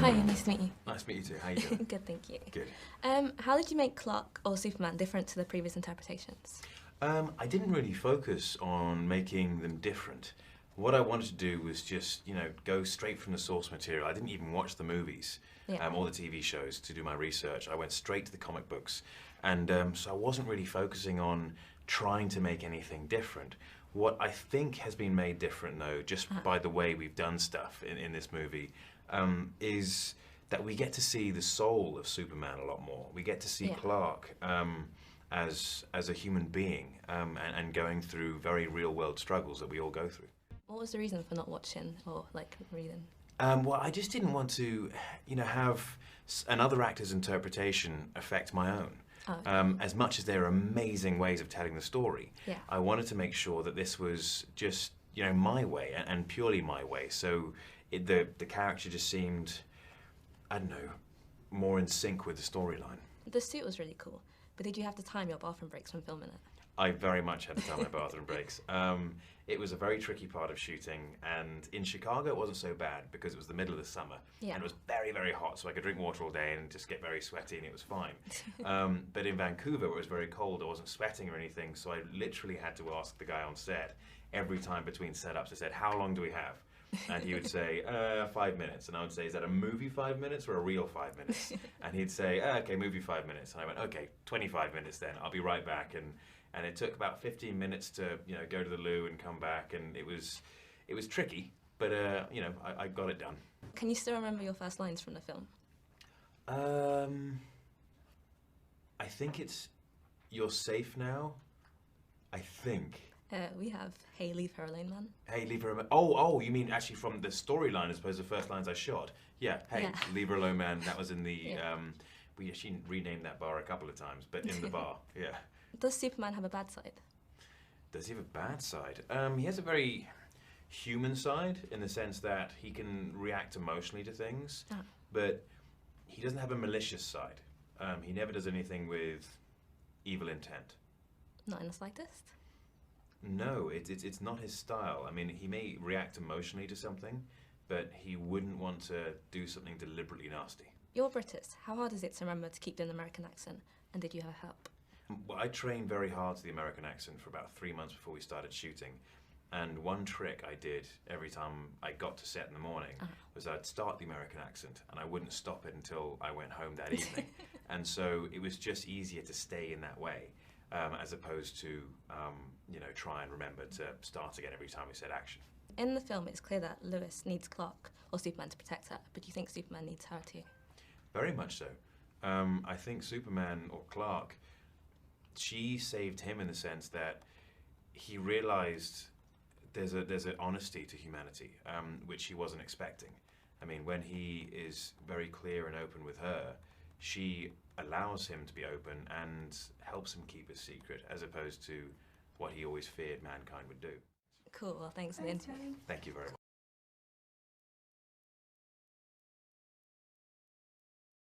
Hi, nice to meet you. Nice to meet you too. How you doing? Good, thank you. Good. How did you make Clark or Superman different to the previous interpretations? I didn't really focus on making them different. What I wanted to do was just, go straight from the source material. I didn't even watch the movies or the TV shows to do my research. I went straight to the comic books. And so I wasn't really focusing on trying to make anything different. What I think has been made different, though, just by the way we've done stuff in this movie, is that we get to see the soul of Superman a lot more. We get to see Clark as a human being and going through very real-world struggles that we all go through. What was the reason for not watching or, reading? Well, I just didn't want to, have another actor's interpretation affect my own. As much as there are amazing ways of telling the story, I wanted to make sure that this was just, my way and purely my way. So the character just seemed, I don't know, more in sync with the storyline. The suit was really cool, but did you have to time your bathroom breaks when filming it? I very much had to time my bathroom breaks. It was a very tricky part of shooting, and in Chicago it wasn't so bad because it was the middle of the summer and it was very, very hot, so I could drink water all day and just get very sweaty and it was fine. But in Vancouver, where it was very cold, I wasn't sweating or anything, so I literally had to ask the guy on set every time between setups. I said, "How long do we have?" And he would say, 5 minutes. And I would say, "Is that a movie 5 minutes or a real 5 minutes?" And he'd say, "Okay, movie 5 minutes." And I went, "Okay, 25 minutes then, I'll be right back." And it took about 15 minutes to, go to the loo and come back, and it was tricky, but I got it done. Can you still remember your first lines from the film? I think it's, "You're safe now," I think. We have "Hey, leave her alone, man." Hey, leave her alone. Oh, you mean actually from the storyline as opposed to the first lines I shot? Yeah, hey, leave her alone, man. That was in the, we actually renamed that bar a couple of times, but in the bar, yeah. Does Superman have a bad side? Does he have a bad side? He has a very human side in the sense that he can react emotionally to things, but he doesn't have a malicious side. He never does anything with evil intent. Not in the slightest? No, it's not his style. I mean, he may react emotionally to something, but he wouldn't want to do something deliberately nasty. You're British. How hard is it to remember to keep the American accent? And did you have help? Well, I trained very hard to the American accent for about 3 months before we started shooting. And one trick I did every time I got to set in the morning was I'd start the American accent and I wouldn't stop it until I went home that evening. And so it was just easier to stay in that way as opposed to, try and remember to start again every time we said action. In the film, it's clear that Lois needs Clark or Superman to protect her, but do you think Superman needs her too? Very much so. I think Superman or Clark, she saved him in the sense that he realized there's an honesty to humanity, which he wasn't expecting. I mean, when he is very clear and open with her, she allows him to be open and helps him keep his secret, as opposed to what he always feared mankind would do. Cool, well thanks for the interview. Thank you very much.